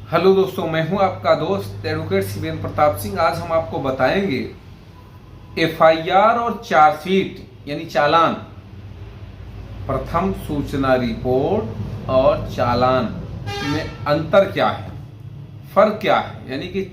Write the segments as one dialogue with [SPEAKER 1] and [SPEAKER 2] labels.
[SPEAKER 1] Hello दोस्तों, मैं हूं आपका दोस्त एडवोकेट शिवेंद्र प्रताप सिंह। आज हम आपको बताएंगे एफआईआर और चार्जशीट यानी चालान, प्रथम सूचना रिपोर्ट और चालान में अंतर क्या है, फर्क क्या है, यानी कि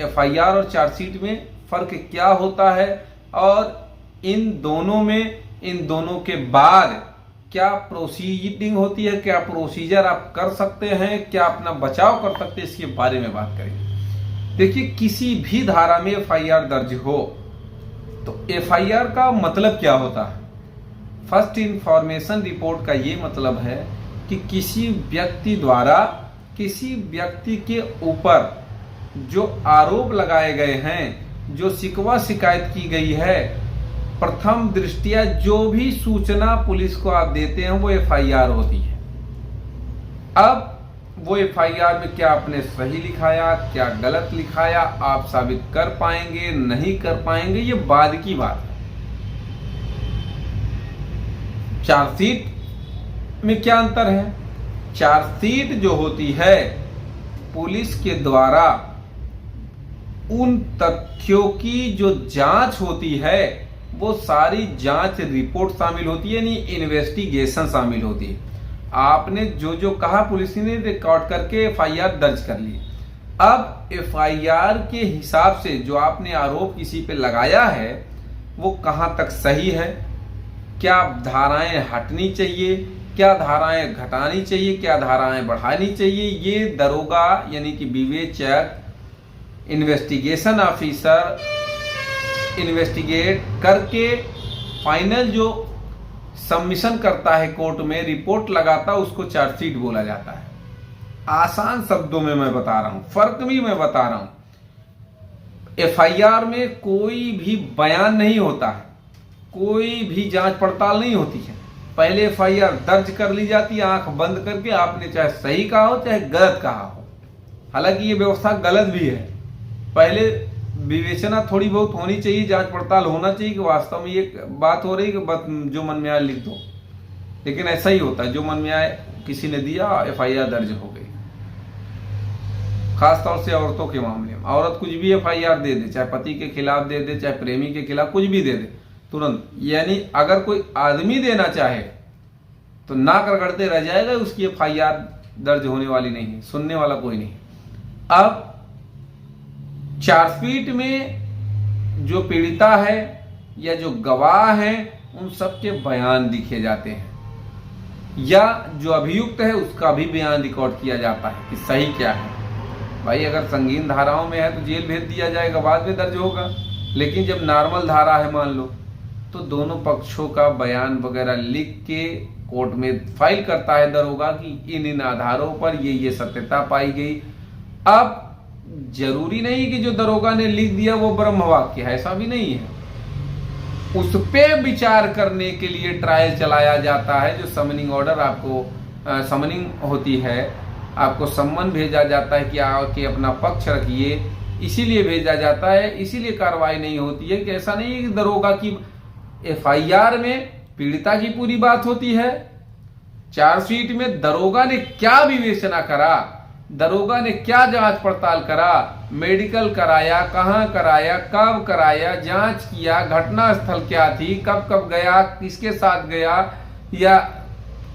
[SPEAKER 1] एफआईआर और चार्जशीट में फर्क क्या होता है और इन दोनों के बाद क्या प्रोसीडिंग होती है, क्या प्रोसीजर आप कर सकते हैं, क्या अपना बचाव कर सकते हैं, इसके बारे में बात करेंगे। देखिए, किसी भी धारा में एफआईआर दर्ज हो तो एफआईआर का मतलब क्या होता है। फर्स्ट इंफॉर्मेशन रिपोर्ट का ये मतलब है कि किसी व्यक्ति द्वारा किसी व्यक्ति के ऊपर जो आरोप लगाए गए हैं, जो शिकवा शिकायत की गई है, प्रथम दृष्टिया जो भी सूचना पुलिस को आप देते हैं वो एफआईआर होती है। अब वो एफआईआर में क्या आपने सही लिखाया, क्या गलत लिखाया, आप साबित कर पाएंगे नहीं कर पाएंगे, ये बाद की बात है। चार्जशीट में क्या अंतर है? चार्जशीट जो होती है पुलिस के द्वारा उन तथ्यों की जो जांच होती है वो सारी जांच रिपोर्ट शामिल होती है, यानी इन्वेस्टिगेशन शामिल होती है। आपने जो जो कहा पुलिस ने रिकॉर्ड करके एफआईआर दर्ज कर ली। अब एफआईआर के हिसाब से जो आपने आरोप किसी पे लगाया है वो कहां तक सही है, क्या धाराएं हटनी चाहिए, क्या धाराएं घटानी चाहिए, क्या धाराएं बढ़ानी चाहिए, ये दरोगा यानी कि विवेचक, इन्वेस्टिगेशन ऑफिसर इन्वेस्टिगेट करके फाइनल जो सबमिशन करता है कोर्ट में, रिपोर्ट लगाता है, उसको चार्जशीट बोला जाता है। आसान शब्दों में मैं बता रहा हूं, फर्क भी मैं बता रहा हूं। एफआईआर में कोई भी बयान नहीं होता है, कोई भी जांच पड़ताल नहीं होती है। पहले एफआईआर दर्ज कर ली जाती है आंख बंद करके, आपने चाहे सही कहा हो चाहे गलत कहा हो। हालांकि ये व्यवस्था गलत भी है। पहले विवेचना थोड़ी बहुत होनी चाहिए, जांच पड़ताल होना चाहिए कि वास्तव में ये बात हो रही कि जो मन में आए लिख दो, लेकिन ऐसा ही होता है, जो मन में आए किसी ने दिया, एफआईआर दर्ज हो गई। खासतौर से औरतों के मामले में औरत कुछ भी एफआईआर दे दे, चाहे पति के खिलाफ दे दे, चाहे प्रेमी के खिलाफ, कुछ भी दे दे तुरंत। यानी अगर कोई आदमी देना चाहे तो नाक रगड़ते रह जाएगा, उसकी एफआईआर दर्ज होने वाली नहीं है, सुनने वाला कोई नहीं। अब चार्जशीट में जो पीड़िता है या जो गवाह है उन सबके बयान लिखे जाते हैं, या जो अभियुक्त है उसका भी बयान रिकॉर्ड किया जाता है कि सही क्या है। भाई अगर संगीन धाराओं में है तो जेल भेज दिया जाएगा, बाद में दर्ज होगा। लेकिन जब नॉर्मल धारा है मान लो, तो दोनों पक्षों का बयान वगैरह लिख के कोर्ट में फाइल करता है दरोगा कि इन आधारों पर ये सत्यता पाई गई। अब जरूरी नहीं कि जो दरोगा ने लिख दिया वो ब्रह्म वाक्य है, ऐसा भी नहीं है। उस पे विचार करने के लिए ट्रायल चलाया जाता है। जो समनिंग ऑर्डर आपको समनिंग होती है, आपको सम्मन भेजा जाता है कि आके अपना पक्ष रखिए, इसीलिए भेजा जाता है, इसीलिए कार्रवाई नहीं होती है। कि ऐसा नहीं है कि दरोगा की एफआईआर में पीड़िता की पूरी बात होती है, चार्जशीट में दरोगा ने क्या विवेचना करा, दरोगा ने क्या जांच पड़ताल करा, मेडिकल कराया, कहां कराया, कब कराया, जांच किया, घटना स्थल क्या थी, कब कब गया, किसके साथ गया, या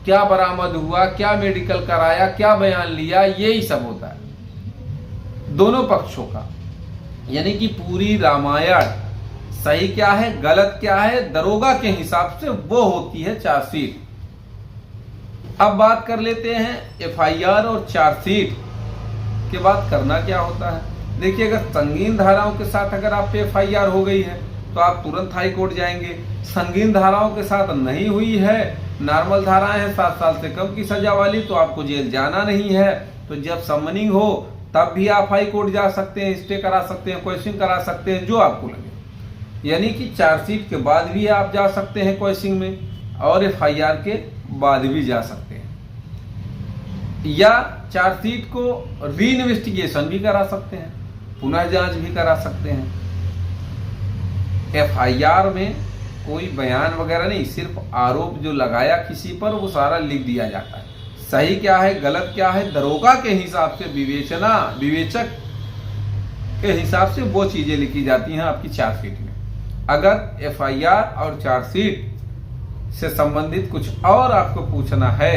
[SPEAKER 1] क्या बरामद हुआ, क्या मेडिकल कराया, क्या बयान लिया, यही सब होता है दोनों पक्षों का। यानी कि पूरी रामायण, सही क्या है गलत क्या है, दरोगा के हिसाब से वो होती है चार्जशीट। अब बात कर लेते हैं एफआईआर और चार्जशीट के बाद करना क्या होता है। देखिए, अगर संगीन धाराओं के साथ अगर आप पे एफआईआर हो गई है तो आप तुरंत हाई कोर्ट जाएंगे। संगीन धाराओं के साथ नहीं हुई है, नॉर्मल धाराएं हैं 7 साल से कम की सजा वाली, तो आपको जेल जाना नहीं है। तो जब समनिंग हो तब भी आप हाई कोर्ट जा सकते हैं, स्टे करा सकते हैं, क्वेश्चन करा सकते हैं, जो आपको लगे। यानी कि चार्जशीट के बाद भी आप जा सकते हैं क्वेश्चन में, और एफआईआर के बाद भी जा सकते हैं, या चार्जशीट को री इन्वेस्टिगेशन भी करा सकते हैं, पुनः जांच भी करा सकते हैं। एफआईआर में कोई बयान वगैरह नहीं, सिर्फ आरोप जो लगाया किसी पर वो सारा लिख दिया जाता है। सही क्या है गलत क्या है, दरोगा के हिसाब से विवेचक के हिसाब से वो चीजें लिखी जाती हैं आपकी चार्जशीट में। अगर एफआईआर और चार्जशीट से संबंधित कुछ और आपको पूछना है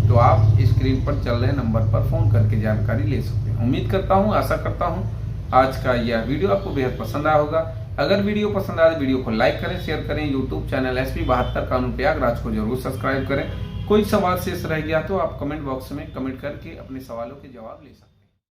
[SPEAKER 1] तो आप स्क्रीन पर चल रहे नंबर पर फोन करके जानकारी ले सकते हैं। उम्मीद करता हूं, आशा करता हूं आज का यह वीडियो आपको बेहद पसंद आया होगा। अगर वीडियो पसंद आए तो वीडियो को लाइक करें, शेयर करें। यूट्यूब चैनल SP 72 कानून प्रयागराज को जरूर सब्सक्राइब करें। कोई सवाल शेष रह गया तो आप कमेंट बॉक्स में कमेंट करके अपने सवालों के जवाब ले सकते हैं।